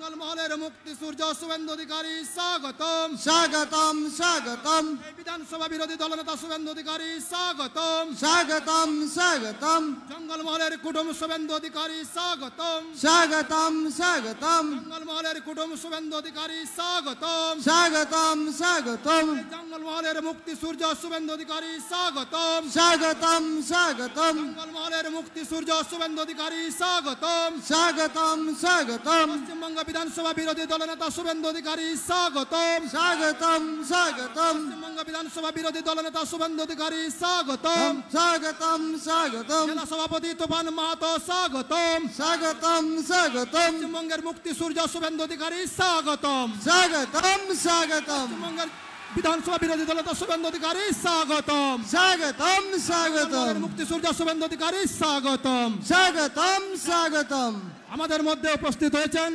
জঙ্গলমহলের মুক্তি সূর্য শুভেন্দু অধিকারী স্বাগতম স্বাগতম স্বাগতম বিধানসভা বিরোধী দলনেতা শুভেন্দু অধিকারী স্বাগতম স্বাগতম স্বাগতম জঙ্গলমহলের কুটুম শুভেন্দু অধিকারী স্বাগতম স্বাগতম স্বাগতম জঙ্গলমহলের কুটুম শুভেন্দু অধিকারী স্বাগতম স্বাগতম স্বাগতম জঙ্গলমহলের মুক্তি সূর্য শুভেন্দু অধিকারী স্বাগতম স্বাগতম স্বাগতম জঙ্গলমহলের মুক্তি সূর্য শুভেন্দু অধিকারী স্বাগতম স্বাগতম স্বাগতম পশ্চিমবঙ্গ বিধানসভা বিরোধী দলনেতা শুভেন্দু অধিকারী স্বাগতম স্বাগতম স্বাগতম পশ্চিমবঙ্গ বিধানসভা বিরোধী দলনেতা শুভেন্দু অধিকারী স্বাগতম স্বাগতম স্বাগতম জেলা সভাপতি তুফান মাহাতো স্বাগতম স্বাগতম স্বাগতম পশ্চিমবঙ্গের মুক্তি সূর্য শুভেন্দু অধিকারী স্বাগতম স্বাগতম স্বাগতম পশ্চিমবঙ্গের বিধানসভা বিরোধী দলনেতা শুভেন্দু অধিকারী স্বাগতম স্বাগতম স্বাগতম মুক্তি সূর্য শুভেন্দু অধিকারী স্বাগতম স্বাগতম স্বাগতম আমাদের মধ্যে উপস্থিত হয়েছেন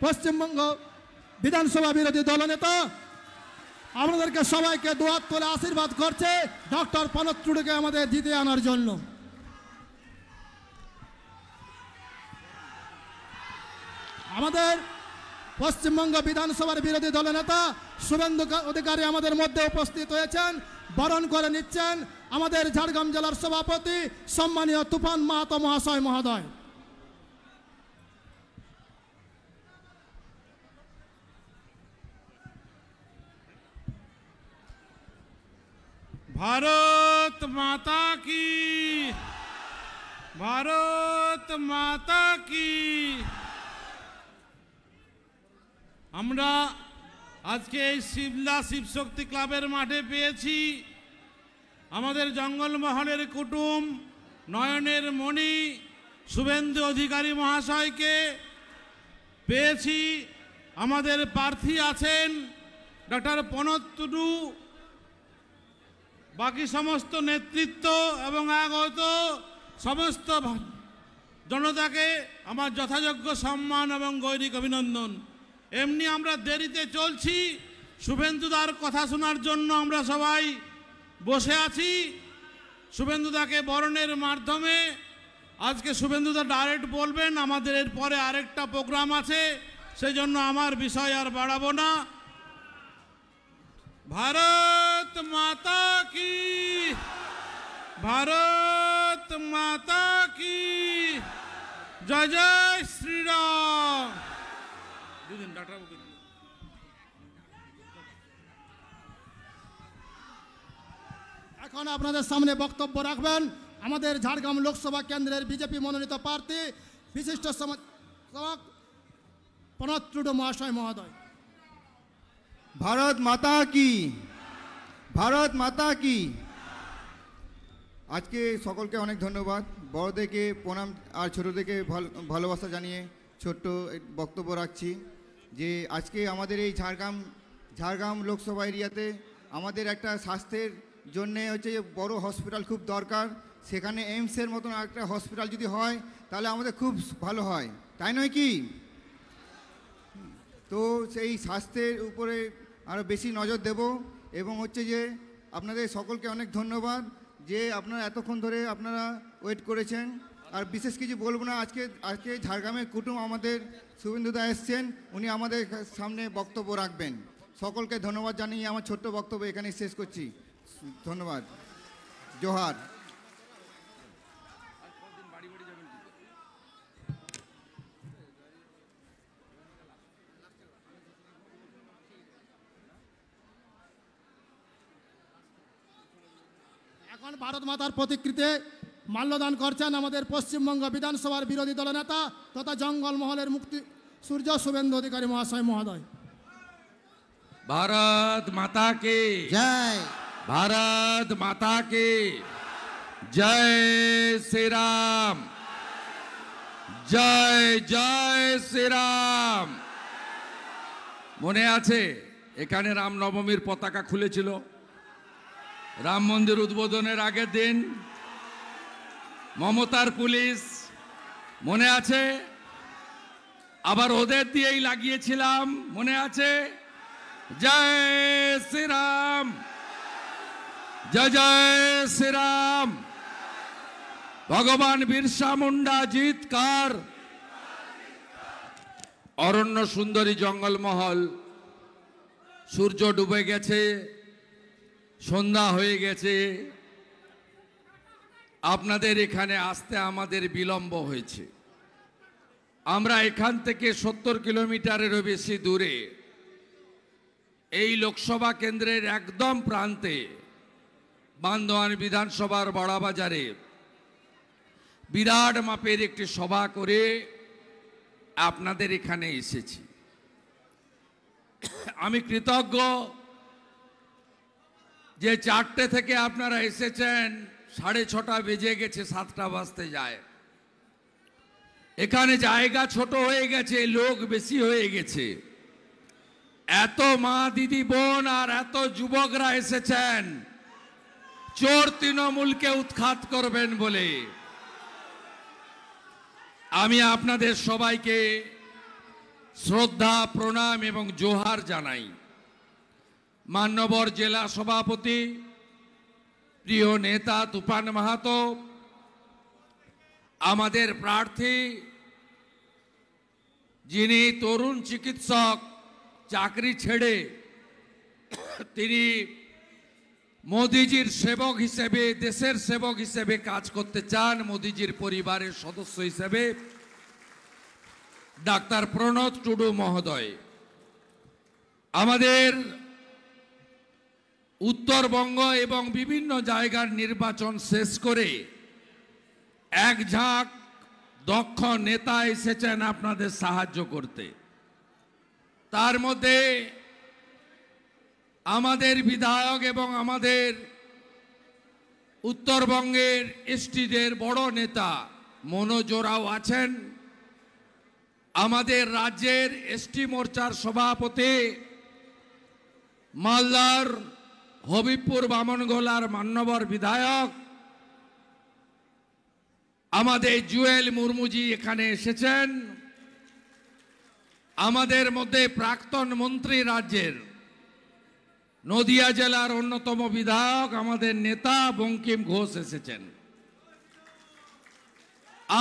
পশ্চিমবঙ্গ বিধানসভা বিরোধী দলনেতা আমাদেরকে সবাইকে দুহাত তুলে আশীর্বাদ করছে ডক্টর প্রণব টুডুকে আমাদের জিতে আনার জন্য। আমাদের পশ্চিমবঙ্গ বিধানসভার বিরোধী দলনেতা শুভেন্দু অধিকারী আমাদের মধ্যে উপস্থিত হয়েছেন, বরণ করে নিচ্ছেন আমাদের ঝাড়গ্রাম জেলার সভাপতি সম্মানীয় তুফান মাহাতো মহাশয় মহোদয়। भारत माता की, भारत माता की। আমরা আজকে এই শিবলা শিবশক্তি ক্লাবের মাঠে পেয়েছি আমাদের জঙ্গলমহলের কুটুম নয়নের মণি শুভেন্দু অধিকারী মহাশয়কে পেয়েছি। আমাদের প্রার্থী আছেন ডক্টর প্রণব টুডু, বাকি সমস্ত নেতৃত্ব এবং আগত সমস্ত জনতাকে আমার যথাযোগ্য সম্মান এবং গৈরিক অভিনন্দন। এমনি আমরা দেরিতে চলছি, শুভেন্দুদার কথা শোনার জন্য আমরা সবাই বসে আছি। শুভেন্দুদাকে বরণের মাধ্যমে আজকে শুভেন্দুদা ডাইরেক্ট বলবেন, আমাদের এরপরে আরেকটা প্রোগ্রাম আছে, সেই জন্য আমার বিষয় আর বাড়াবো না। भारत माता की, भारत माता की जय जय श्री राम। এখন আপনাদের সামনে বক্তব্য রাখবেন আমাদের ঝাড়গ্রাম লোকসভা কেন্দ্রের বিজেপি মনোনীত প্রার্থী বিশিষ্ট সমাজসেবক প্রণব টুডু মহাশয় মহোদয়। ভারত মাতা কি, ভারত মাতা কি। আজকে সকলকে অনেক ধন্যবাদ, বড়দেরকে প্রণাম আর ছোটদেরকে ভালোবাসা জানিয়ে ছোট্ট বক্তব্য রাখছি যে আজকে আমাদের এই ঝাড়গ্রাম লোকসভা এরিয়াতে আমাদের একটা স্বাস্থ্যের জন্যে হচ্ছে বড় হসপিটাল খুব দরকার। সেখানে এইমসের মতন একটা হসপিটাল যদি হয় তাহলে আমাদের খুব ভালো হয়, তাই নয় কি? তো সেই স্বাস্থ্যের উপরে আরও বেশি নজর দেব এবং হচ্ছে যে আপনাদের সকলকে অনেক ধন্যবাদ যে আপনারা এতক্ষণ ধরে আপনারা ওয়েট করেছেন। আর বিশেষ কিছু বলবো না, আজকে ঝাড়গ্রামের কুটুম আমাদের শুভেন্দুদা এসছেন, উনি আমাদের সামনে বক্তব্য রাখবেন। সকলকে ধন্যবাদ জানিয়ে আমার ছোট্ট বক্তব্য এখানে শেষ করছি। ধন্যবাদ, জোহার। এখন ভারত মাতার প্রতিকৃতিতে মাল্যদান করছেন আমাদের পশ্চিমবঙ্গ বিধানসভার বিরোধী দলনেতা তথা জঙ্গলমহলের মুক্তি সূর্য শুভেন্দু অধিকারী মহাশয় মহোদয়। भारत माता की জয়, भारत माता की जय श्री राम, जय जय श्री राम। মনে আছে এখানে রামনবমীর পতাকা খুলেছিল রাম মন্দির উদ্বোধনের আগের দিন, মমতার পুলিশ মনে আছে? আবার ওদের দিয়েই লাগিয়েছিলাম, মনে আছে? জয় শ্রী রাম, জয় জয় শ্রী রাম। ভগবান বিরসা মুন্ডা জিতকার, অরণ্য সুন্দরী জঙ্গলমহল, সূর্য ডুবে গেছে, সন্ধ্যা হয়ে গেছে, আপনাদের এখানে আসতে আমাদের বিলম্ব হয়েছে। আমরা এখান থেকে 70 কিলোমিটারেরও বেশি দূরে এই লোকসভা কেন্দ্রের একদম প্রান্তে বান্দোয়ান বিধানসভার বড়বাজারে বিরাট মাপের একটি সভা করে আপনাদের এখানে এসেছি। আমি কৃতজ্ঞ যে 4টে থেকে আপনারা এসেছেন, 6:30 বেজে গেছে, 7টা বাজতে যায়। এখানে জায়গা ছোট হয়ে গেছে, লোক বেশি হয়ে গেছে। এত মা দিদি বোন আর এত যুবকরা এসেছেন চোর তৃণমূলকে উৎখাত করবেন বলে। আমি আপনাদের সবাইকে শ্রদ্ধা, প্রণাম এবং জোহার জানাই। মান্যবর জেলা সভাপতি প্রিয় নেতা তুফান মাহাতো, আমাদের প্রার্থী যিনি তরুণ চিকিৎসক, চাকরি ছেড়ে তিনি মোদিজির সেবক হিসেবে, দেশের সেবক হিসেবে কাজ করতে চান, মোদিজির পরিবারের সদস্য হিসেবে ডাক্তার প্রণত টুডু মহোদয়। আমাদের উত্তরবঙ্গ এবং বিভিন্ন জায়গার নির্বাচন শেষ করে এক ঝাঁক দক্ষ নেতা এসেছেন আপনাদের সাহায্য করতে। তার মধ্যে আমাদের বিধায়ক এবং আমাদের উত্তরবঙ্গের এসটিদের বড় নেতা মনোজ ওরাও আছেন। আমাদের রাজ্যের এসটি মোর্চার সভাপতি, মালদার হবিবপুর বামনগোলার মান্যবর বিধায়ক আমাদের জুয়েল মুর্মুজি এখানে এসেছেন। আমাদের মধ্যে প্রাক্তন মন্ত্রী, রাজ্যের নদিয়া জেলার অন্যতম বিধায়ক আমাদের নেতা বঙ্কিম ঘোষ এসেছেন।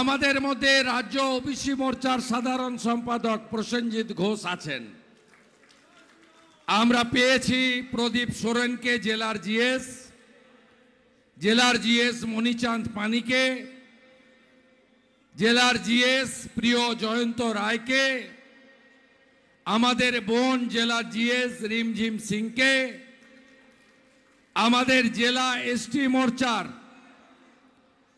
আমাদের মধ্যে রাজ্য ওবিসি মোর্চার সাধারণ সম্পাদক প্রসেনজিৎ ঘোষ আছেন। আমরা পেয়েছি প্রদীপ সোরেনকে, জেলার জিএস মণিচাঁদ পানিকে, জেলার জিএস প্রিয় জয়ন্ত রায়কে, আমাদের বোন জেলার জিএস রিমঝিম সিংকে, আমাদের জেলা এসটি মোর্চার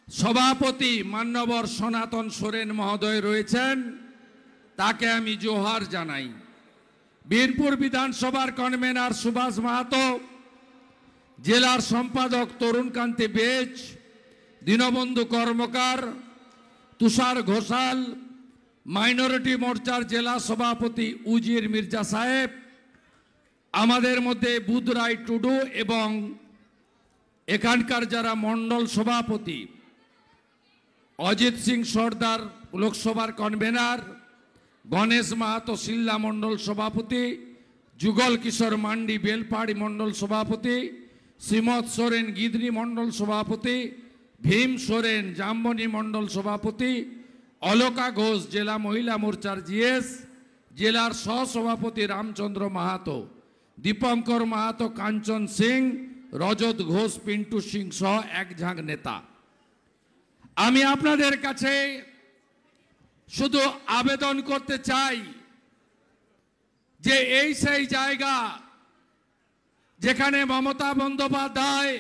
সভাপতি মান্যবর সনাতন সোরেন মহোদয় রয়েছেন, তাকে আমি জোহার জানাই। বীরপুর বিধানসভার কনভেনার সুভাষ মাহাতো, জেলার সম্পাদক তরুণকান্তি বেজ, দীনবন্ধু কর্মকার, তুষার ঘোষাল, মাইনরিটি মোর্চার জেলা সভাপতি উজির মির্জা সাহেব, আমাদের মধ্যে বুধরাই টুডু এবং এখানকার যারা মণ্ডল সভাপতি, অজিত সিং সর্দার লোকসভার কনভেনার, গণেশ মাহাতো সিল্লা মণ্ডল সভাপতি, যুগল কিশোর মান্ডি বেলপাড়ি মণ্ডল সভাপতি, শ্রীমৎ সোরেন গিদনি মণ্ডল সভাপতি, ভীম সোরেন জামবনি মণ্ডল সভাপতি, অলোকা ঘোষ জেলা মহিলা মোর্চার জিএস, জেলার সহসভাপতি রামচন্দ্র মাহাতো, দীপঙ্কর মাহাতো, কাঞ্চন সিং, রজত ঘোষ, পিন্টু সিং সহ এক ঝাঁক নেতা। আমি আপনাদের কাছে শুধু আবেদন করতে চাই যে এই সেই জায়গা যেখানে মমতা বন্দ্যোপাধ্যায়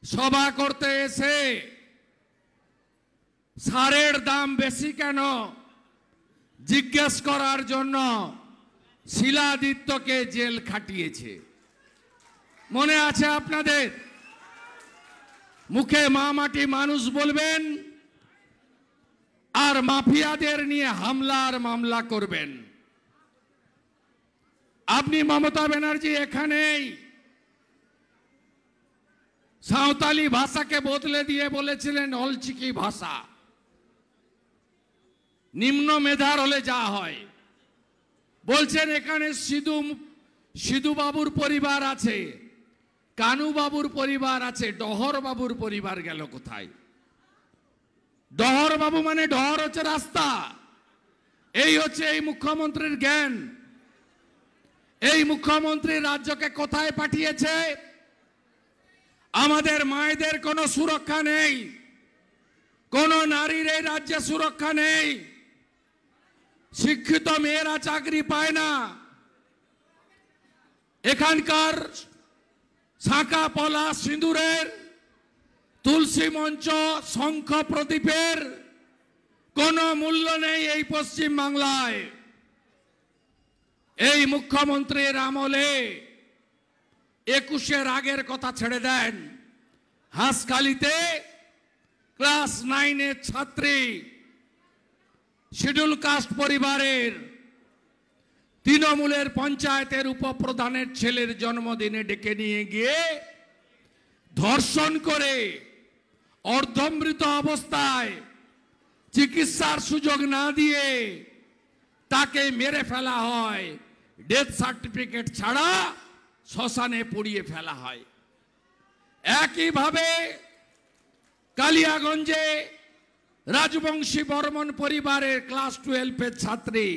সভা করতে এসে সারের দাম বেশি কেন জিজ্ঞেস করার জন্য শিলাদিত্যকে জেল খাটিয়েছে। মনে আছে আপনাদের? মুখে মামাটি মানুষ বলবেন আর মাফিয়াদের নিয়ে হামলার মামলা করবেন। আপনি মমতা ব্যানার্জি এখানেই সাঁওতালি ভাষাকে বদলে দিয়ে বলেছিলেন অলচিকি ভাষা। নিম্ন মেধার হলে যা হয়, বলছেন এখানে সিধু বাবুর পরিবার আছে, কানু বাবুর পরিবার আছে, ডহর বাবুর পরিবার গেল কোথায়? ডহর বাবু মানে ডহর হচ্ছে রাস্তা, এই হচ্ছে এই মুখ্যমন্ত্রীর জ্ঞান। এই মুখ্যমন্ত্রী রাজ্যকে কোথায় পাঠিয়েছে? আমাদের মায়েদের কোনো সুরক্ষা নেই, কোনো নারীর এই রাজ্যে সুরক্ষা নেই। শিক্ষিত মেয়েরা চাকরি পায় না। এখানকার শাঁখা পলা সিঁদুরের, তুলসী মঞ্চ, শঙ্খ প্রদীপের কোনো মূল্য নেই এই পশ্চিম বাংলায়। এই মুখ্যমন্ত্রীর আমলে 21-এর আগের কথা ছেড়ে দেন। হাঁসখালিতে ক্লাস 9-এর ছাত্রী, শিডিউল কাস্ট পরিবারের, তৃণমূলের পঞ্চায়েতের উপপ্রধানের ছেলের জন্মদিনে ডেকে নিয়ে গিয়ে ধর্ষণ করে অর্ধমৃত অবস্থায় চিকিৎসার সুযোগ না দিয়ে তাকে মেরে ফেলা হয়। ডেথ সার্টিফিকেট ছাড়া শ্মশানে পুড়িয়ে ফেলা হয়। একইভাবে কালিয়াগঞ্জে রাজবংশী বর্মন পরিবারের ক্লাস 12-এর ছাত্রী,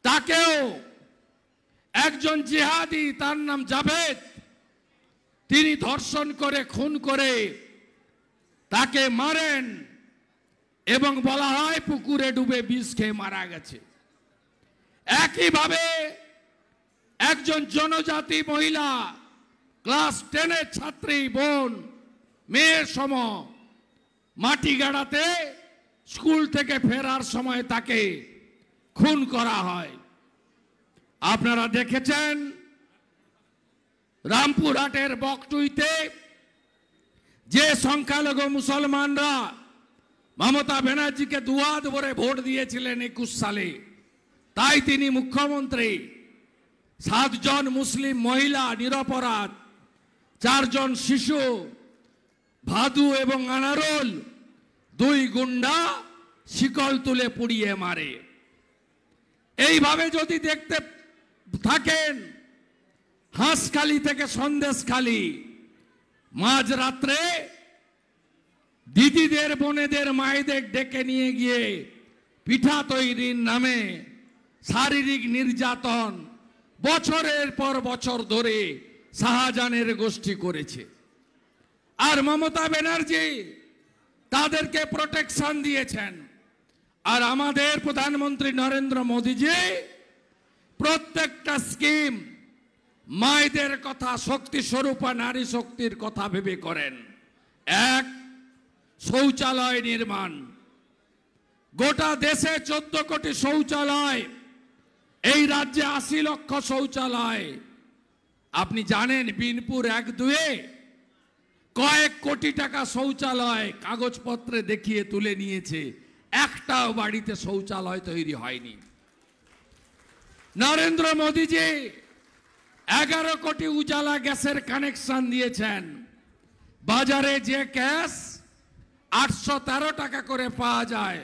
তাকেও একজন জিহাদি, তার নাম জাভেদ, তিনি ধর্ষণ করে খুন করে তাকে মারেন এবং বলা হয় পুকুরে ডুবে বিষ খেয়ে মারা গেছে। একইভাবে একজন জনজাতি মহিলা, ক্লাস 10-এর ছাত্রী বোন, মেয়ের সম, মাটি গাড়াতে স্কুল থেকে ফেরার সময় তাকে খুন করা হয়। আপনারা দেখেছেন রামপুরহাটের বকটুইতে যে সংখ্যালঘু মুসলমানরা মমতা ব্যানার্জিকে দুহাত ভরে ভোট দিয়েছিলেন 21 সালে, তাই তিনি মুখ্যমন্ত্রী। 7 জন মুসলিম মহিলা নিরপরাধ, 4 জন শিশু, ভাদু এবং আনারুল, 2 গুন্ডা শিকল তুলে পুড়িয়ে মারে। এইভাবে যদি দেখতে থাকেন, হাঁসখালি থেকে সন্দেশখালি মাঝরাত্রে দিদিদের, বোনেদের, মায়েদের ডেকে নিয়ে গিয়ে পিঠা তৈরির নামে শারীরিক নির্যাতন বছরের পর বছর ধরে শাহজাহানের গোষ্ঠী করেছে। আর মমতা ব্যানার্জি তাদেরকে প্রোটেকশন দিয়েছেন। আর আমাদের প্রধানমন্ত্রী নরেন্দ্র মোদীজি প্রত্যেকটা স্কিম মায়েদের কথা, শক্তি স্বরূপা নারী শক্তির কথা ভেবে করেন। 1, শৌচালয় নির্মাণ। গোটা দেশে 14 কোটি শৌচালয়, এই রাজ্যে 80 লক্ষ শৌচালয়। আপনি জানেন বিনপুর 1-2-এ কয়েক কোটি টাকা শৌচালয় কাগজপত্রে দেখিয়ে তুলে নিয়েছে, একটাও বাড়িতে শৌচালয় তৈরি হয়নি। নরেন্দ্র মোদীজি 11 কোটি উজালা গ্যাসের কানেকশন দিয়েছেন। বাজারে যে গ্যাস 813 টাকা করে পাওয়া যায়,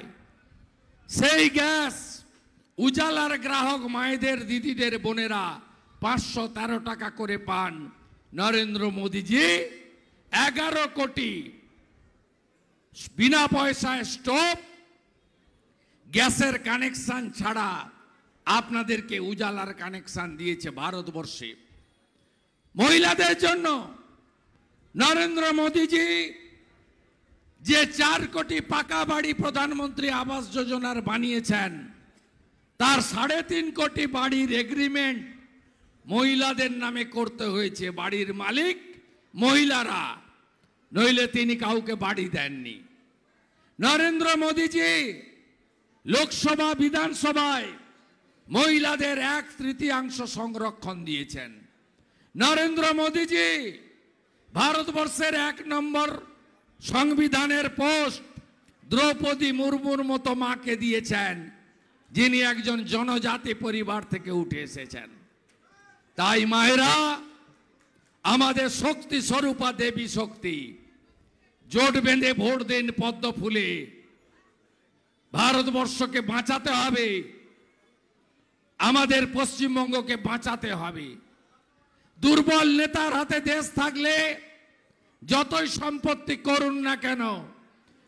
সেই গ্যাস উজালার গ্রাহক মায়েদের, দিদিদের, বোনেরা 513 টাকা করে পান। নরেন্দ্র মোদীজি 11 কোটি বিনা পয়সায় স্টোভ, গ্যাসের কানেকশন ছাড়া আপনাদেরকে উজালার কানেকশন দিয়েছে ভারতবর্ষে। মহিলাদের জন্য নরেন্দ্র মোদীজি যে 4 কোটি পাকা বাড়ি প্রধানমন্ত্রী আবাস যোজনার বানিয়েছেন, তার 3.5 কোটি বাড়ির এগ্রিমেন্ট মহিলাদের নামে করতে হয়েছে। বাড়ির মালিক মহিলারা, নইলে তিনি কাউকে বাড়ি দেননি। নরেন্দ্র মোদীজি লোকসভা, বিধানসভায় মহিলাদের 1/3 সংরক্ষণ দিয়েছেন। নরেন্দ্র মোদীজি ভারতবর্ষের 1 নম্বর সংবিধানের পোস্ট দ্রৌপদী মুর্মুর মতো মাকে দিয়েছেন, যিনি একজন জনজাতি পরিবার থেকে উঠে এসেছেন। তাই মায়েরা, আমাদের শক্তি স্বরূপা দেবী শক্তি, জোট বেঁধে ভোট দিন পদ্ম ফুলে। ভারতবর্ষকে বাঁচাতে হবে, আমাদের পশ্চিমবঙ্গকে বাঁচাতে হবে। দুর্বল নেতার হাতে দেশ থাকলে যতই সম্পত্তি করুন না কেন,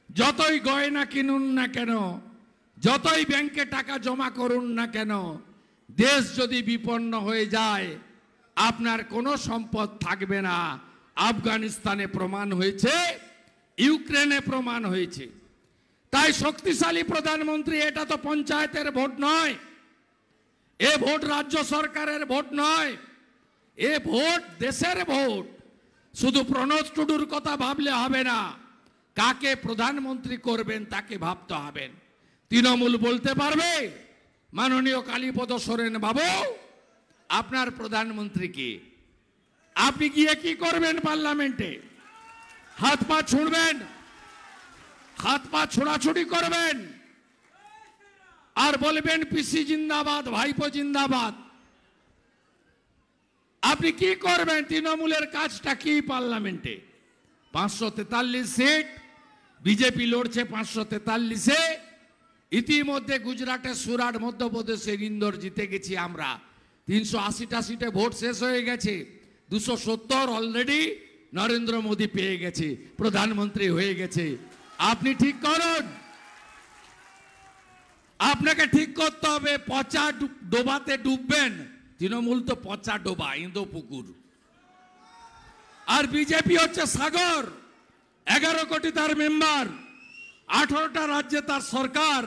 যতই গয়না কিনুন না কেন, যতই ব্যাংকে টাকা জমা করুন না কেন, দেশ যদি বিপন্ন হয়ে যায় আপনার কোনো সম্পদ থাকবে না। আফগানিস্তানে প্রমাণ হয়েছে, ইউক্রেনে প্রমাণ হয়েছে। তাই শক্তিশালী প্রধানমন্ত্রী, এটা তো পঞ্চায়েতের ভোট নয়, এ ভোট রাজ্য সরকারের ভোট নয়, এ ভোট দেশের ভোট। শুধু প্রণব টুডুর কথা ভাবলে হবে না, কাকে প্রধানমন্ত্রী করবেন তাকে ভাবতে হবে। তৃণমূল বলতে পারবে মাননীয় কালীপদ সোরেন বাবু আপনার প্রধানমন্ত্রী কে? আপনি গিয়ে কি করবেন পার্লামেন্টে? হাত পা ছুঁড়বেন, হাত পা ছোড়াছুড়ি করবেন আর বলবেন পিসি জিন্দাবাদ, ভাইপো জিন্দাবাদ। আপনি কি করবেন? তৃণমূলের কাজটা কি পার্লামেন্টে? 543 সিট বিজেপি লড়ছে 543-এ। ইতিমধ্যে গুজরাটে সুরাট, মধ্যপ্রদেশে ইন্দোর জিতে গেছি আমরা। 380টা সিটে ভোট শেষ হয়ে গেছে, 270 অলরেডি নরেন্দ্র মোদী পেয়ে গেছে, প্রধানমন্ত্রী হয়ে গেছে। আপনি ঠিক করুন, আপনাকে ঠিক করতে হবে। পচা ডোবাতে ডুববেন, তৃণমূল তো পচা ডোবা, ইন্দো পুকুর। আর বিজেপি হচ্ছে সাগর, 11 কোটি তার মেম্বার, 18টা রাজ্যে তার সরকার।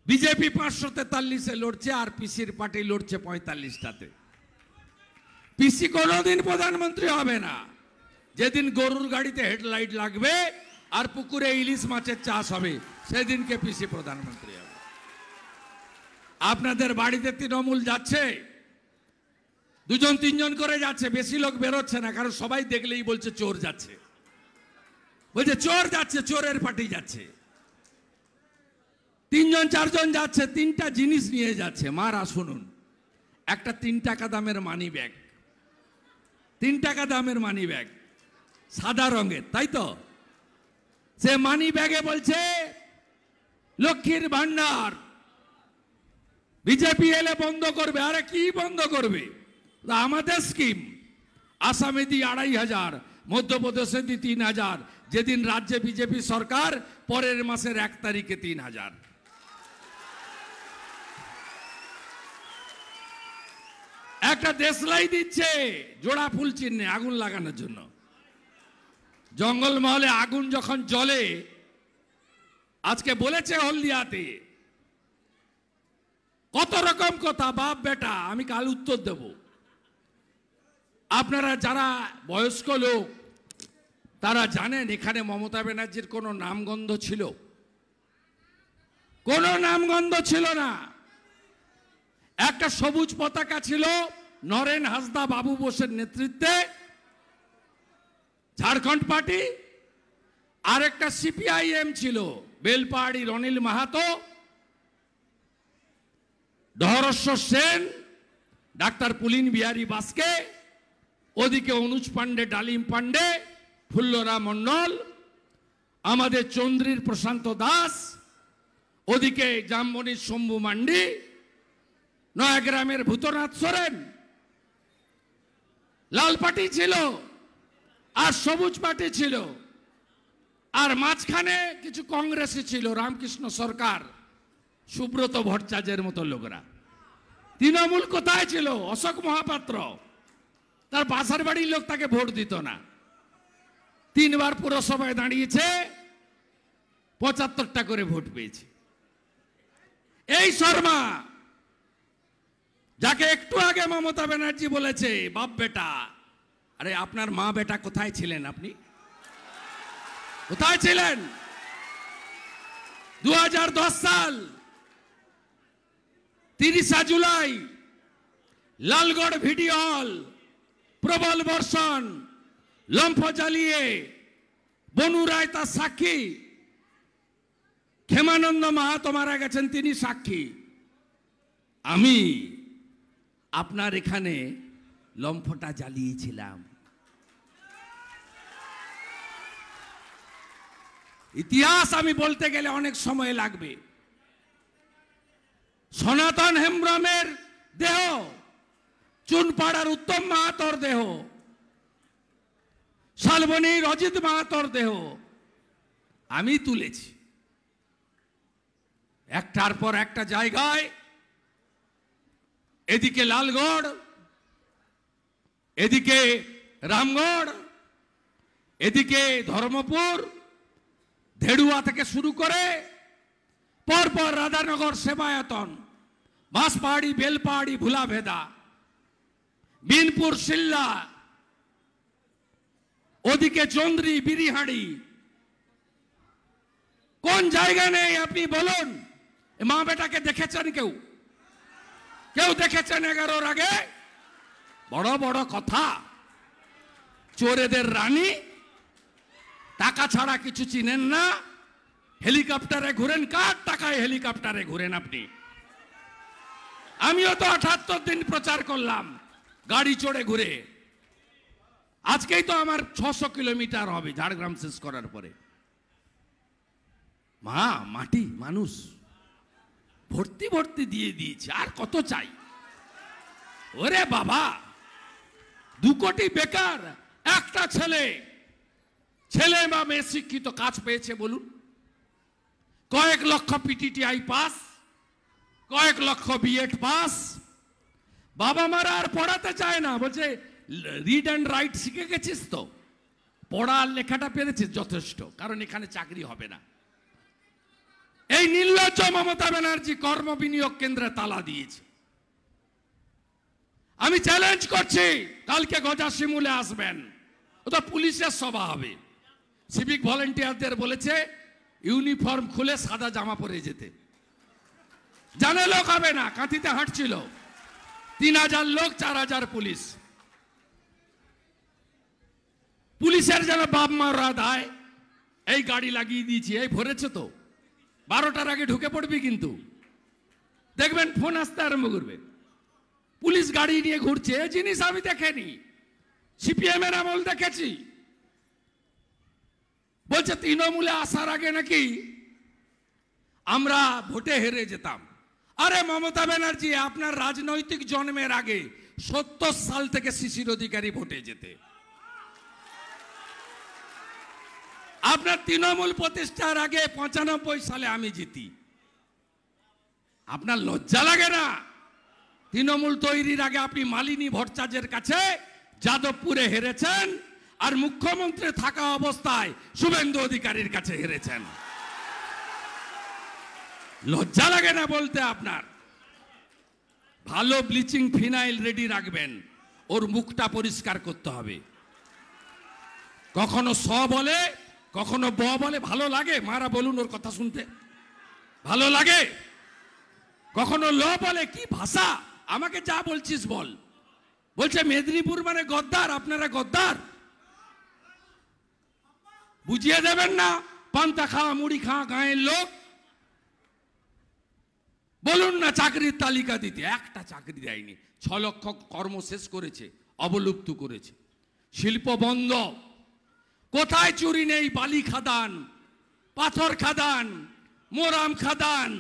বিজেপি 543-এ লড়ছে আর পিসির পার্টি লড়ছে 45টাতে। পিসি কোনোদিন প্রধানমন্ত্রী হবে না। যেদিন গরুর গাড়িতে হেডলাইট লাগবে আর পুকুরে ইলিশ মাছের চাষ হবে, সেদিনকে পিসি প্রধানমন্ত্রী হবে। আপনাদের বাড়িতে তৃণমূল যাচ্ছে, 2-3 করে যাচ্ছে, বেশি লোক বেরোচ্ছে না, কারণ সবাই দেখলেই বলছে চোর যাচ্ছে, বলছে চোর যাচ্ছে, চোরের পার্টি যাচ্ছে। 3-4 যাচ্ছে, 3টা জিনিস নিয়ে যাচ্ছে। মারা শুনুন, একটা 3 টাকা দামের মানি ব্যাগ, 3 টাকা দামের মানি ব্যাগ, সাদা রঙের, তাই তো? সে মানি ব্যাগে বলছে লক্ষ্মীর ভান্ডার, বিজেপি এলে বন্ধ করবে। আরে কি বন্ধ করবে? আমাদের স্কিম। আসামে দি 2500, মধ্যপ্রদেশে দি 3000। যেদিন রাজ্যে বিজেপি সরকার, পরের মাসের 1 তারিখে 3000। একটা দেশলাই দিচ্ছে জোড়া ফুল চিহ্নে আগুন লাগানোর জন্য। জঙ্গলমহলে আগুন যখন জ্বলে, আজকে বলেছে হলদিয়াতে কত রকম কথা, বাপ বেটা। আমি কাল উত্তর দেব। আপনারা যারা বয়স্ক লোক তারা জানেন এখানে মমতা ব্যানার্জির কোনো নামগন্ধ ছিল? কোনো নামগন্ধ ছিল না। একটা সবুজ পতাকা ছিল নরেন হাসদা বাবু বোসের নেতৃত্বে, ঝাড়খণ্ড পার্টি। আর একটা সিপিআইএম ছিল, বেলপাহাড়ির অনিল মাহাতো, ধরেশ্বর সেন, ডাক্তার পুলিন বিহারী বাস্কে, ওদিকে অনুজ পান্ডে, ডালিম পান্ডে, ফুল্লরা মন্ডল, আমাদের চন্দ্রীর প্রশান্ত দাস, ওদিকে জামবনির শম্ভু মান্ডি, নয়াগ্রামের ভূতনাথ সোরেন। লাল পার্টি ছিল আর সবুজ পার্টি ছিল, আর মাঝখানে কিছু কংগ্রেসি ছিল, রামকৃষ্ণ সরকার, সুব্রত ভট্টাচার্যের মতো লোকরা। তৃণমূল কোথায় ছিল? অশোক মহাপাত্র, তার বাসার বাড়ির লোক তাকে ভোট দিত না। 3 বার পুরসভায় দাঁড়িয়েছে, 75টা করে ভোট পেয়েছে। এই শর্মা, যাকে একটু আগে মমতা ব্যানার্জি বলেছে বাপ বেটা, আরে আপনার মা বেটা কোথায় ছিলেন? আপনি কোথায় ছিলেন? 2010 সাল 30 জুলাই লালগড় ভিডিও হল, প্রবল বর্ষণ, লম্ফ জ্বালিয়ে বনু রায় তার সাক্ষী, ক্ষেমানন্দ মাহাতো মারা গেছেন, তিনি সাক্ষী। আমি আপনার এখানে লম্ফটা জ্বালিয়েছিলাম। ইতিহাস আমি বলতে গেলে অনেক সময় লাগবে। সনাতন হেমব্রমের দেহ, চুনপাড়ার উত্তম মাহাতোর দেহ, শালবনীর অজিত মাহাতোর দেহ আমি তুলেছি। একটার পর একটা জায়গায়, এদিকে লালগড়, এদিকে রামগড়, এদিকে ধর্মপুর, ধেড়ুয়া থেকে শুরু করে পরপর রাধানগর, সেবায়তন, বাঁশপাহাড়ি, বেলপাহাড়ি, ভুলাভেদা, বিনপুর, সিল্লা, ওদিকে চন্দ্রি, বিরিহাড়ি, কোন জায়গা নেই আপনি বলুন? মা বেটাকে দেখেছেন কেউ? কেউ দেখেছেন 11-র আগে? বড় বড় কথা, চোরেদের রানী, টাকা ছাড়া কিছু চিনেন না, হেলিকপ্টারে ঘুরেন। কার টাকায় হেলিকপ্টারে ঘুরেন আপনি? আমিও তো 78 দিন প্রচার করলাম গাড়ি চড়ে ঘুরে। আজকেই তো আমার 600 কিলোমিটার হবে ঝাড়গ্রাম শেষ করার পরে। মা, মাটি, মানুষ ভর্তি ভর্তি দিয়ে দিয়েছে, আর কত চাই? ওরে বাবা, 2 কোটি বেকার, একটা ছেলে বা মেয়ে শিক্ষিত কাজ পেয়েছে বলুন? কয়েক লক্ষ পিটিটিআই পাস, কয়েক লক্ষ বিএড পাস। বাবা মারা আর পড়াতে চায় না, বলছে রিড অ্যান্ড রাইট শিখে গেছিস তো, পড়া আর লেখাটা পেরেছিস যথেষ্ট, কারণ এখানে চাকরি হবে না। এই নির্লজ্জ মমতা ব্যানার্জি কর্ম বিনিয়োগ কেন্দ্রে তালা দিয়েছে। আমি চ্যালেঞ্জ করছি, কালকে গজাশিমুলে আসবেন, ওটা পুলিশের সভা হবে। সিভিক ভলেন্টিয়ারদের বলেছে ইউনিফর্ম খুলে সাদা জামা পরে যেতে, জানে লোক হবে না। কাঁথিতে হাঁটছিল 3000 লোক, 4000 পুলিশ। পুলিশের যেন বাপ মারা দায়, এই গাড়ি লাগিয়ে দিয়েছি, এই ভরেছে তো, 12টার আগে ঢুকে পড়বি কিন্তু দেখবেন ফোন আসতে আরম্ভ করবে। পুলিশ গাড়ি নিয়ে ঘুরছে, এই জিনিস আমি দেখেনি, সিপিএম এর আমল দেখেছি। বলছে তৃণমূলে আসার আগে নাকি আমরা ভোটে হেরে যেতাম। আরে মমতা ব্যানার্জি, আপনার রাজনৈতিক জন্মের আগে 70 সাল থেকে শিশির অধিকারী ভোটে যেতে। আপনার তৃণমূল প্রতিষ্ঠার আগে 95 সালে আমি জিতি। আপনার লজ্জা লাগে না? তৃণমূল তৈরির আগে আপনি মালিনী ভট্টাচার্যের কাছে যাদবপুরে হেরেছেন, আর মুখ্যমন্ত্রী থাকা অবস্থায় শুভেন্দু অধিকারীর কাছে হেরেছেন। লজ্জা লাগে না বলতে আপনার? ভালো ব্লিচিং ফিনাইল রেডি রাখবেন, ওর মুখটা পরিষ্কার করতে হবে। কখনো স বলে, কখনো ব বলে। ভালো লাগে মারা বলুন ওর কথা শুনতে? ভালো লাগে? কখনো ল বলে, কি ভাষা? আমাকে যা বলছিস বল। বলছে মেদিনীপুর মানে গদ্দার, আপনারা গদ্দার। বুঝিয়ে দেবেন না? পান্তা খাওয়া, মুড়ি খাওয়া গাঁয়ের লোক। বলুন না চাকরির তালিকা দিতে, একটা চাকরি দেয়নি। 6 লক্ষ কর্ম শেষ করেছে, অবলুপ্ত করেছে। শিল্প বন্ধ। কোথায় চুরি নেই? বালি খাদান, পাথর খাদান, মোরাম খাদান,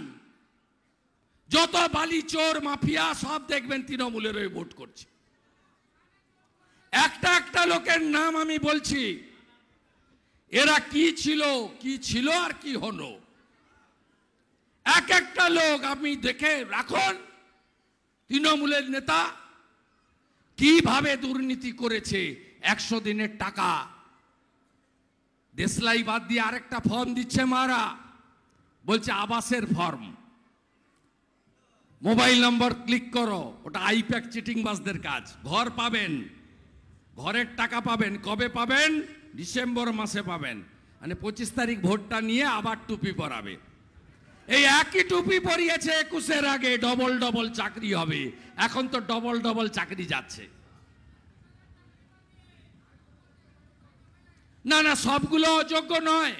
যত বালি চোর মাফিয়া সব দেখবেন তৃণমূলের ওই ভোট করছে। একটা একটা লোকের নাম আমি বলছি, এরা কি ছিল আর কি হলো। এক একটা লোক আপনি দেখে রাখুন, তৃণমূলের নেতা কিভাবে দুর্নীতি করেছে। 100 দিনের টাকা দেশলাই বাদ দিয়ে আরেকটা ফর্ম দিচ্ছে মারা, বলছে আবাসের ফর্ম। মোবাইল নম্বর ক্লিক করো, ওটা আইপ্যাক চিটিংবাজদের কাজ। ঘর পাবেন, ঘরের টাকা পাবেন। কবে পাবেন? ডিসেম্বর মাসে পাবেন। মানে 25 তারিখ ভোটটা নিয়ে আবার টুপি পরাবে। এই একই টুপি পরিয়েছে 21-এর আগে, ডবল ডবল চাকরি হবে। এখন তো ডবল ডবল চাকরি যাচ্ছে। না না, সবগুলো অযোগ্য নয়।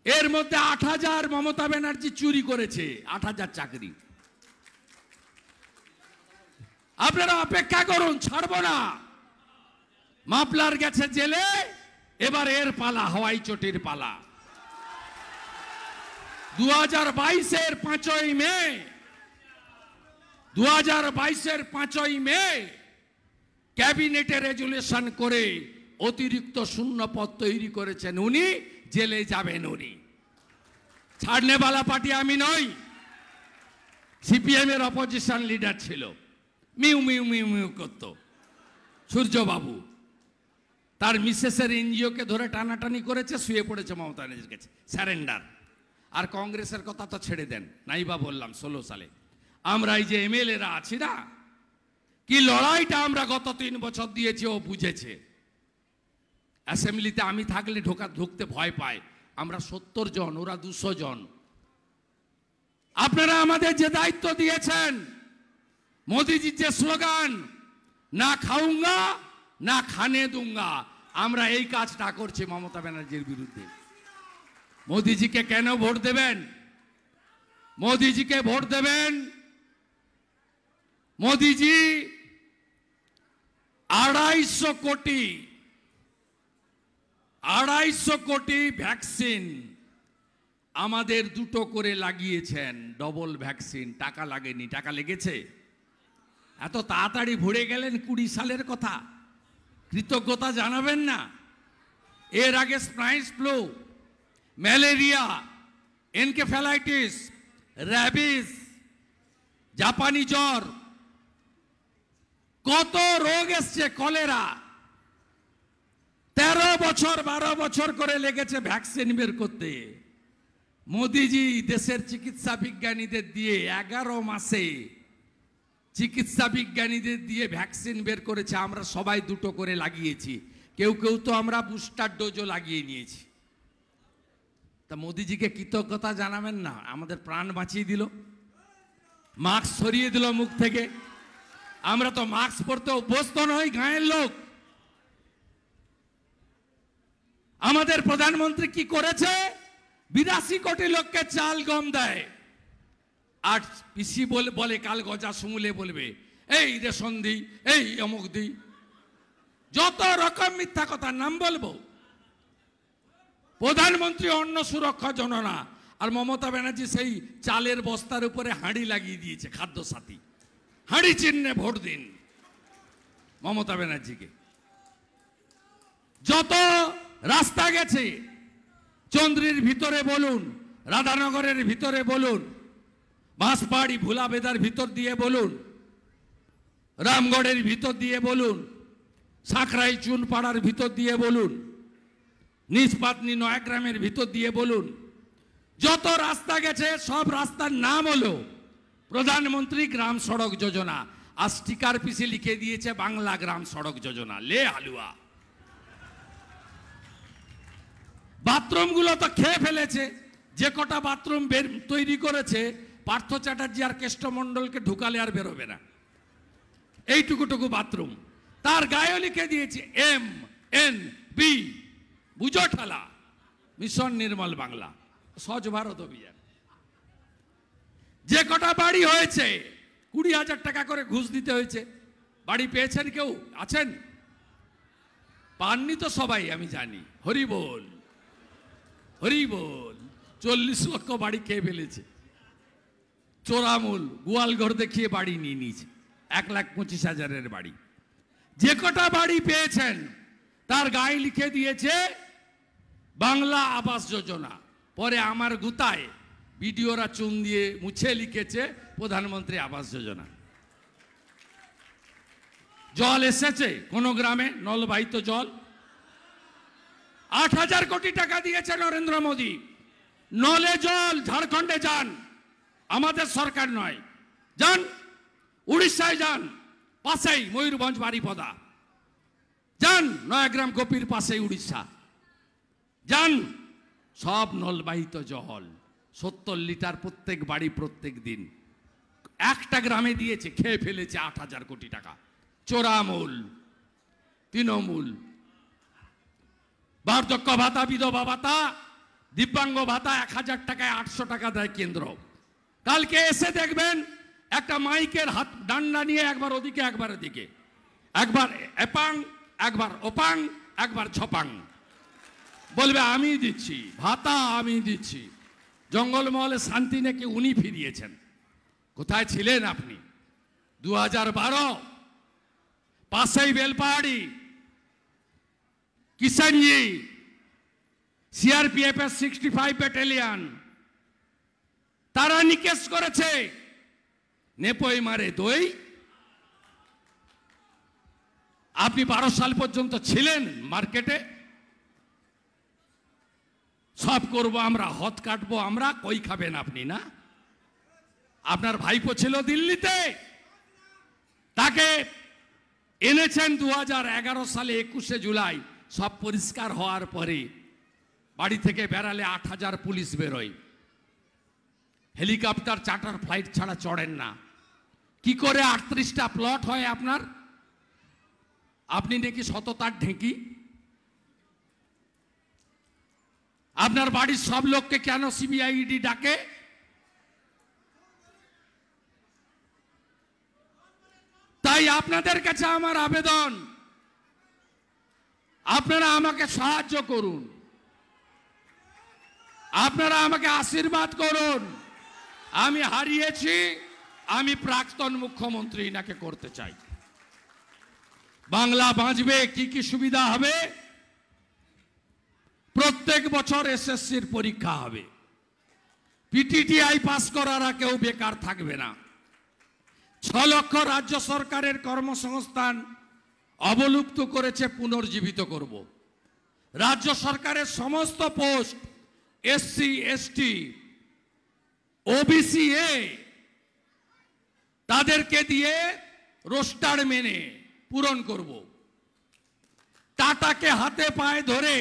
এর মধ্যে 8000 মমতা ব্যানার্জি চুরি করেছে, 8000 চাকরি। আপনারা অপেক্ষা করুন, ছাড়বো না। মাফলার গেছে জেলে, এবার এর পালা, হওয়াই চটির পালা। 2022-এর 5ই মে, 2022-এর 5ই মে ক্যাবিনেটে রেজুলেশন করে অতিরিক্ত শূন্য পদ তৈরি করেছেন উনি, জেলে যাবেন উনি। ছাড়নে वाला পার্টি আমি নই। সিপিএম এর অপোজিশন লিডার ছিল, মিউ মিউ মিউ মিউ করতো সূর্যবাবু। তার মিসেসের এনজিওকে ধরে টানাটানি করেছে, শুয়ে পড়েছে মমতা ব্যানার্জির কাছে, স্যারেন্ডার। আর কংগ্রেসের কথা তো ছেড়ে দেন, নাইবা বললাম 16 সালে আমরা এই যে এমএলএরা আছি না, কি লড়াইটা আমরা গত 3 বছর দিয়েছি ও বুঝেছে। অ্যাসেম্বলিতে আমি থাকলে ঢুকতে ভয় পায়, আমরা 70 জন, ওরা 200 জন। আপনারা আমাদের যে দায়িত্ব দিয়েছেন, মোদিজির যে স্লোগান না খাউঙ্গা না খানে দুঙ্গা, আমরা এই কাজটা করছি মমতা ব্যানার্জির বিরুদ্ধে। মোদিজিকে কেন ভোট দেবেন? মোদিজিকে ভোট দেবেন, মোদিজি 250 কোটি ভ্যাকসিন আমাদের 2টো করে লাগিয়েছেন, ডবল ভ্যাকসিন। টাকা লাগেনি, টাকা লেগেছে। এত তাড়াতাড়ি ভরে গেলেন 20 সালের কথা, কৃতজ্ঞতা জানাবেন না? এর আগে spine flu, malaria, encephalitis, rabies, জাপানি জ্বর, কত রোগ এসছে, কলেরা। 13 বছর 12 বছর করে লেগেছে ভ্যাকসিন বের করতে। মোদিজি দেশের চিকিৎসা বিজ্ঞানীদের দিয়ে 11 মাসে চিকিৎসা বিজ্ঞানীদের দিয়ে ভ্যাকসিন বের করেছে। আমরা সবাই 2টো করে লাগিয়েছি, কেউ কেউ তো আমরা বুস্টার ডোজও লাগিয়ে নিয়েছি। তা মোদিজিকে কৃতজ্ঞতা জানাবেন না? আমাদের প্রাণ বাঁচিয়ে দিল, মাস্ক সরিয়ে দিল মুখ থেকে। আমরা তো মাস্ক পরতে অভ্যস্ত নই, গাঁয়ের লোক। আমাদের প্রধানমন্ত্রী কি করেছে? 82 কোটি লোককে চাল গম দেয়। আর পিসি বলে কাল গজা শুমুলে বলবে এই রেশন দিই, এই অমুক দিই, যত রকম মিথ্যা কথার নাম বলবো। প্রধানমন্ত্রী অন্ন সুরক্ষা যোজনা, আর মমতা ব্যানার্জি সেই চালের বস্তার উপরে হাঁড়ি লাগিয়ে দিয়েছে, খাদ্য সাথী। হাঁড়ি চিহ্নে ভোট দিন মমতা ব্যানার্জিকে। যত রাস্তা গেছে, চন্দ্রির ভিতরে বলুন, রাধানগরের ভিতরে বলুন, বাঁশপাড়ি ভুলাবেদার ভিতর দিয়ে বলুন, রামগড়ের ভিতর দিয়ে বলুন, সাঁকরাই চুনপাড়ার ভিতর দিয়ে বলুন, নিজপাতনি নয়াগ্রামের ভিতর দিয়ে বলুন, যত রাস্তা গেছে সব রাস্তার নাম হলো প্রধানমন্ত্রী গ্রাম সড়ক যোজনা। আর স্টিকার পিছে লিখে দিয়েছে বাংলা গ্রাম সড়ক যোজনা। লে হালুয়া। বাথরুমগুলো তো খেয়ে ফেলেছে। যে কটা বাথরুম তৈরি করেছে, পার্থ চ্যাটার্জি আর কেষ্টমণ্ডলকে ঢুকালে আর বেরোবে না, এইটুকুটুকু বাথরুম। তার গায়ে লিখে দিয়েছে MNB, বুঝো ঠালা, মিশন নির্মল বাংলা, স্বচ্ছ ভারত অভিযান। যে কটা বাড়ি হয়েছে, 20,000 টাকা করে ঘুষ দিতে হয়েছে। বাড়ি পেয়েছেন কেউ? আছেন? পাননি তো সবাই, আমি জানি। হরি বল, হরি বল। 40 লক্ষ বাড়ি খেয়ে ফেলেছে। চোরামূল গোয়ালঘর দেখিয়ে বাড়ি নিয়ে নিয়েছে, 1,25,000-এর বাড়ি। যে কটা বাড়ি পেয়েছেন তার গায়ে লিখে দিয়েছে বাংলা আবাস যোজনা। পরে আমার গুতায় ভিডিওরা চুন দিয়ে মুছে লিখেছে প্রধানমন্ত্রী আবাস যোজনা। জল এসেছে কোন গ্রামে? নলবাহিত জল 8,000 কোটি টাকা দিয়েছে নরেন্দ্র মোদী। নলে জল ঝাড়খণ্ডে যান, আমাদের সরকার নয়, যান উড়িষ্যায়, যান পাশেই ময়ূরভঞ্জ বারিপদা, যান নয়াগ্রাম গোপীর পাশে উড়িষ্যা, যান, সব নলবাহিত জল 70 লিটার প্রত্যেক বাড়ি প্রত্যেক দিন। একটা গ্রামে দিয়েছে, খেয়ে ফেলেছে 8,000 কোটি টাকা। চোরামূল, তৃণমূল। বার্ধক্য ভাতা, বিধবা ভাতা, দিব্যাঙ্গ ভাতা 1,000 টাকায় 800 টাকা দেয় কেন্দ্র। কালকে এসে দেখবেন একটা মাইকের হাত ডান্ডা নিয়ে একবার ওদিকে একবার ওদিকে, একবার এপাং একবার ওপাং একবার ছপাং, বলবে আমি দিচ্ছি ভাতা, আমি দিচ্ছি। জঙ্গলমহলে শান্তি নাকি উনি ফিরিয়েছেন। কোথায় ছিলেন আপনি? 2012 পাশেই বেলপাহাড়ি, কিষানজি, CRPF 65 ব্যাটালিয়ন, তারা নিকেশ করেছে নেপোয় মারে দই। আপনি 12 সাল পর্যন্ত ছিলেন মার্কেটে, সব করব আমরা, হদ কাটবো আমরা, কই খাবেন আপনি না? আপনার ভাইপো ছিল দিল্লিতে, তাকে এনেছেন 2011 সালে 21শে জুলাই। সব পরিষ্কার হওয়ার পরে বাড়ি থেকে বেরালে 8000 পুলিশ বেরোয়, হেলিকপ্টার চার্টার ফ্লাইট ছাড়া চড়েন না। কি করে 38টা প্লট হয় আপনার? আপনি নাকি সততার ঢেঁকি। আপনার বাড়ির সব লোককে কেন সিবিআই ইডি ডাকে? তাই আপনাদের কাছে আমার আবেদন, আপনারা আমাকে সাহায্য করুন, আপনারা আমাকে আশীর্বাদ করুন। আমি হারিয়েছি, আমি প্রাক্তন মুখ্যমন্ত্রী নাকি করতে চাই। বাংলা বাঁচবে, কি কি সুবিধা হবে? প্রত্যেক বছর এসএসসির পরীক্ষা হবে, পিটিটিআই পাস করারা কেউ বেকার থাকবে না। 6 লক্ষ রাজ্য সরকারের কর্মসংস্থান অবলুপ্ত করেছে, পুনর্জীবিত করব। রাজ্য সরকারের সমস্ত পোস্ট এসসি এসটি ওবিসি তাদেরকে দিয়ে রোস্টার মেনে পূরণ করব। টাটাকে হাতে পায়ে ধরে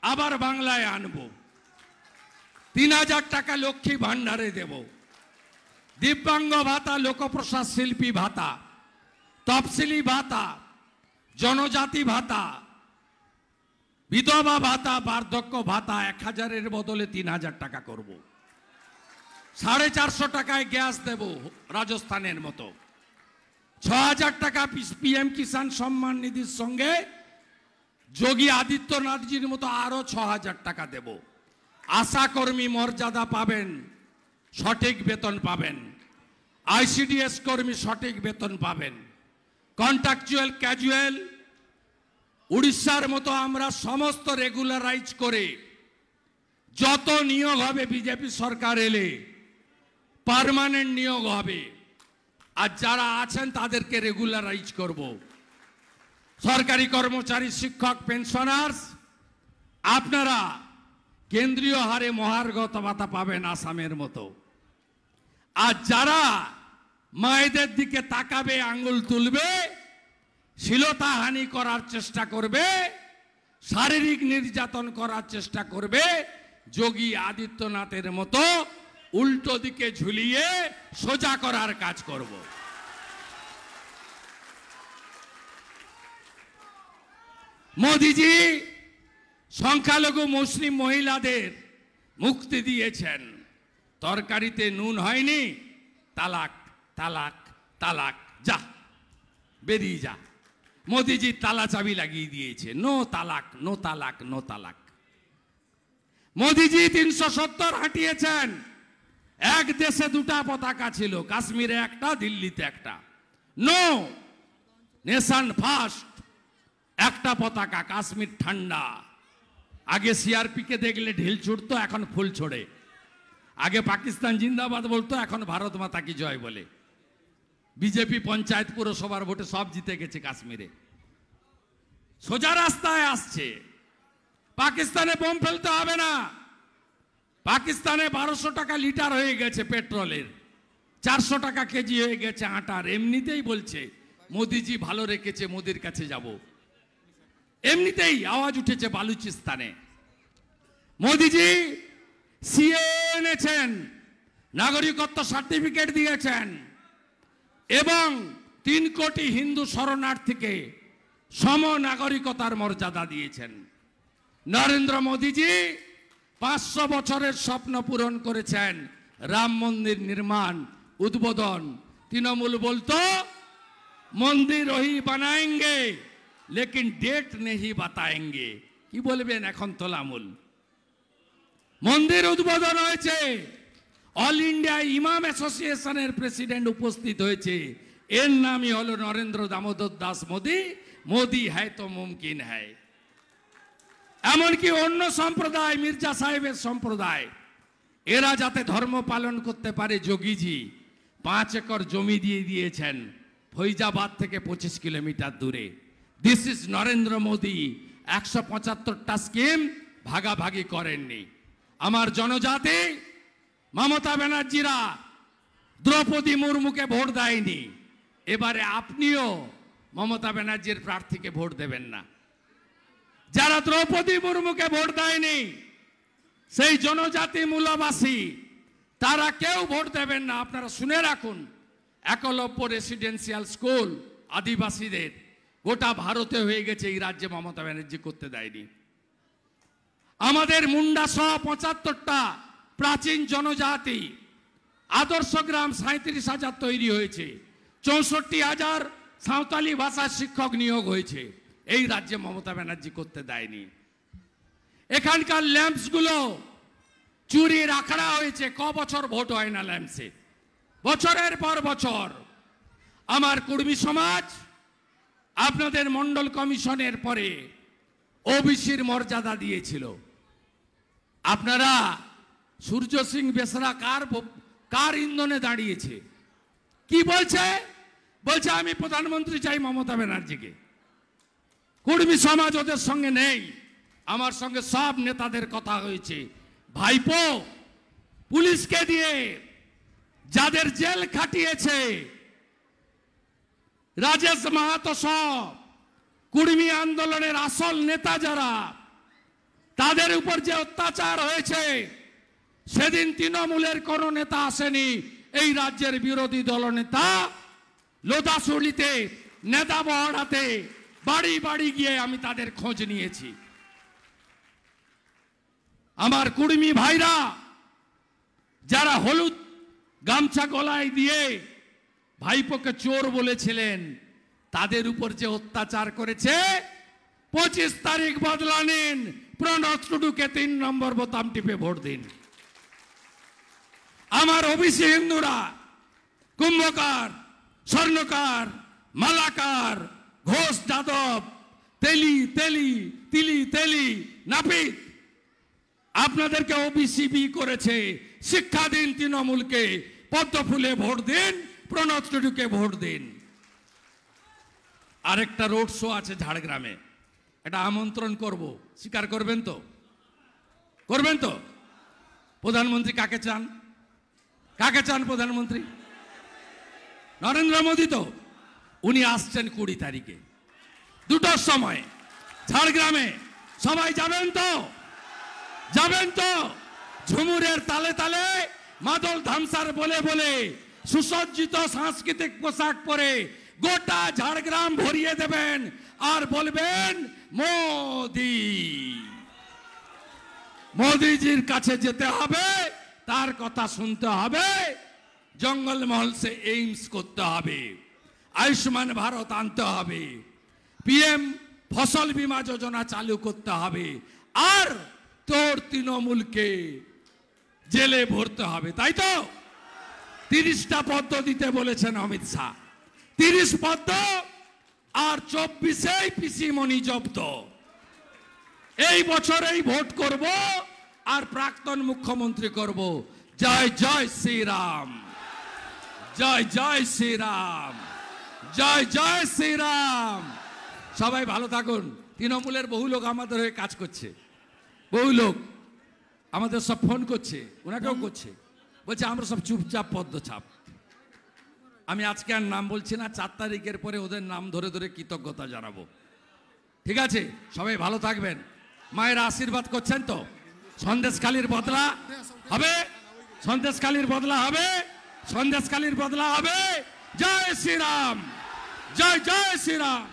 আবার বাংলায় আনব। 3000 টাকা লক্ষ্মী ভান্ডারে দেব। দিব্যাঙ্গ ভাতা, লোকপ্রসাদ শিল্পী ভাতা, তফসিলি ভাতা, জনজাতি ভাতা, বিধবা ভাতা, বার্ধক্য ভাতা 1000-এর বদলে 3000 টাকা করব। 450 টাকায় গ্যাস দেব রাজস্থানের মতো। 6000 টাকা পিএম কিষাণ সম্মান নিধির সঙ্গে যোগী আদিত্যনাথজির মতো আরো 6000 টাকা দেব। আশা কর্মী মর্যাদা পাবেন, সঠিক বেতন পাবেন। আইসিডিএস কর্মী সঠিক বেতন পাবেন। কন্ট্রাকচুয়াল ক্যাজুয়াল উড়িষ্যার মতো আমরা সমস্ত রেগুলারাইজ করে যত নিয়োগ হবে বিজেপি সরকার এলে পার্মানেন্ট নিয়োগ হবে, আর যারা আছেন তাদেরকে রেগুলারাইজ করব। সরকারি কর্মচারী, শিক্ষক, পেনশনার্স আপনারা কেন্দ্রীয় হারে মহার্ঘ ভাতা পাবেন আসামের মতো। আর যারা মায়েদের দিকে তাকাবে, আঙ্গুল তুলবে, শ্লীলতাহানি করার চেষ্টা করবে, শারীরিক নির্যাতন করার চেষ্টা করবে, যোগী আদিত্যনাথের মতো উল্টো দিকে ঝুলিয়ে সোজা করার কাজ করব। মোদিজি সংখ্যালঘু মুসলিম মহিলাদের মুক্তি দিয়েছেন। তরকারিতে নুন হয়নি, তালাক তালাক তালাক, যা বেরিয়ে যা। মোদিজি তালা চাবি লাগিয়ে দিয়েছে, নো তালাক নো তালাক নো তালাক। মোদিজি 370 হাঁটিয়েছেন। এক দেশে 2টা পতাকা ছিল, কাশ্মীরে একটা, দিল্লিতে একটা। নো নেশন ফার্স্ট, একটা পতাকা, কাশ্মীর ঠান্ডা। আগে সিআরপি কে দেখলে ঢিল ছুটতো, এখন ফুল ছোড়ে। আগে পাকিস্তান জিন্দাবাদ বলতো, এখন ভারত মাতা কি জয় বলে। বিজেপি পঞ্চায়েত পুরসভার ভোটে সব জিতে গেছে কাশ্মীরে। সোজা রাস্তায় আসছে। পাকিস্তানে বোম ফেলতে হবে না। পাকিস্তানে 1200 টাকা লিটার হয়ে গেছে পেট্রোলের, 400 টাকা কেজি হয়ে গেছে আটার। এমনিতেই বলছে মোদিজি ভালো রেখেছে, মোদির কাছে যাব। এমনিতেই আওয়াজ উঠেছে বালুচিস্তানে। মোদিজি সিএ এনেছেন, নাগরিকত্ব সার্টিফিকেট দিয়েছেন এবং 3 কোটি হিন্দু শরণার্থীকে সম নাগরিকতার মর্যাদা দিয়েছেন। নরেন্দ্র মোদিজি 500 বছরের স্বপ্ন পূরণ করেছেন। রাম মন্দির নির্মাণ উদ্বোধন। তৃণমূল বলতো মন্দির ওহি বানায়েঙ্গে লেকিন ডেট নেহি বাতায়েঙ্গে। কি বলবেন এখন তোলামূল? মন্দির উদ্বোধন হয়েছে, অল ইন্ডিয়া ইমাম অ্যাসোসিয়েশনের প্রেসিডেন্ট উপস্থিত হয়েছে। এর নামই হলো নরেন্দ্র দামোদর দাস মোদি। মোদি হ্যায় তো মুমকিন হ্যায়। এমনকি অন্য সম্প্রদায়, মির্জা সাহেবের সম্প্রদায়, এরা যাতে ধর্ম পালন করতে পারে যোগীজি 5 একর জমি দিয়ে দিয়েছেন ফৈজাবাদ থেকে 25 কিলোমিটার দূরে। This is Narendra Modi. 175টা স্কিম ভাগাভাগি করেননি। আমার জনজাতি মমতা ব্যানার্জিরা দ্রৌপদী মুর্মুকে ভোট দেয়নি। এবারে আপনিও মমতা ব্যানার্জির প্রার্থীকে ভোট দেবেন না। যারা দ্রৌপদী মুর্মুকে ভোট দেয়নি সেই জনজাতি মূলবাসী তারা কেউ ভোট দেবেন না। আপনারা শুনে রাখুন, একলব্য রেসিডেন্সিয়াল স্কুল আদিবাসীদের গোটা ভারতে হয়ে গেছে, এই রাজ্যে মমতা ব্যানার্জি করতে দেয়নি। আমাদের মুন্ডা সহ 75টা প্রাচীন জনজাতি আদর্শ গ্রাম 37,000 তৈরি হয়েছে। 64,000 সাঁওতালি ভাষার শিক্ষক নিয়োগ হয়েছে, এই রাজ্যে মমতা ব্যানার্জি করতে দেয়নি। এখানকার ল্যাম্পসগুলো চুরি রাখা হয়েছে, ক বছর ভোট হয় না ল্যাম্পসে, বছরের পর বছর। আমার কুর্মী সমাজ আপনাদের মন্ডল কমিশনের পরে ওবিসির মর্যাদা দিয়েছিল। আপনারা সূর্য সিং বেসরা কার ইন্ধনে দাঁড়িয়েছে? কি বলছে? বলছে আমি প্রধানমন্ত্রী চাই মমতা ব্যানার্জিকে। কুর্মী সমাজ ওদের সঙ্গে নেই, আমার সঙ্গে সব নেতাদের কথা হয়েছে। ভাইপো পুলিশকে দিয়ে যাদের জেল খাটিয়েছে, রাজেশ মাহাতো সব কুর্মী আন্দোলনের আসল নেতা যারা, তাদের উপর যে অত্যাচার হয়েছে, সেদিন তৃণমূলের কোন নেতা আসেনি। এই রাজ্যের বিরোধী দলনেতা লোদাসুলিতে নেতা বহড়াতে বাড়ি বাড়ি গিয়ে আমি তাদের খোঁজ নিয়েছি। আমার কুর্মী ভাইরা যারা হলুদ গামছা গলায় দিয়ে ভাইপোকে চোর বলেছিলেন, তাদের উপর যে অত্যাচার করেছে, 25 তারিখ বদলা নিন, প্রণব টুডুকে 3 নম্বর বোতাম টিপে ভোট দিন। আমার ওবিসি হিন্দুরা কুম্ভকার, স্বর্ণকার, মালাকার, ঘোষ, যাদব, তেলি তেলি তিলি তেলি নাপিত, আপনাদেরকে ওবিসি বি করেছে। শিক্ষা দিন তৃণমূলকে, পদ্ম ফুলে ভোট দিন, প্রণব টুডুকে ভোট দিন। আরেকটা রোড শো আছে ঝাড়গ্রামে, এটা আমন্ত্রণ করব, স্বীকার করবেন তো? করবেন তো? প্রধানমন্ত্রী কাকে চান? কাকে চান প্রধানমন্ত্রী? নরেন্দ্র মোদী তো। উনি আসছেন 20 তারিখে 2টার সময় ঝাড়গ্রামে। সবাই যাবেন তো? যাবেন তো? ঝুমুরের তালে তালে, মাদল ধামসার বলে বলে, সুসজ্জিত সাংস্কৃতিক পোশাক পরে গোটা ঝাড়গ্রাম ভরিয়ে দেবেন আর বলবেন মোদি। মোদিজির কাছে যেতে হবে, তার কথা শুনতে হবে, জঙ্গলমহল সে এইমস করতে হবে, আয়ুষ্মান ভারত আনতে হবে, পিএম ফসল বীমা যোজনা চালু করতে হবে, আর তোর তৃণমূলকে জেলে ভরতে হবে। তাই তো 30টা পদ্ম দিতে বলেছেন অমিত শাহ। 30 পদ্ম আর 24 পিসিমণি জব্দ। এই বছরেই ভোট করব আর প্রাক্তন মুখ্যমন্ত্রী করব। জয় জয় শ্রীরাম, জয় জয় শ্রীরাম, জয় জয় শ্রীরাম। সবাই ভালো থাকুন। তৃণমূলের বহু লোক আমাদের হয়ে কাজ করছে, বহু লোক আমাদের সব ফোন করছে, ওনাকেও করছে, বলছে আমরা সব চুপচাপ পদ্মছাপ। আমি আজকে আর নাম বলছি না, 4 তারিখের পরে ওদের নাম ধরে ধরে কৃতজ্ঞতা জানাবো। ঠিক আছে? সবাই ভালো থাকবেন। মায়ের আশীর্বাদ করছেন তো? সন্দেশখালীর বদলা হবে, সন্দেশখালীর বদলা হবে, সন্দেশখালীর বদলা হবে। জয় শ্রীরাম, জয় জয় শ্রীরাম।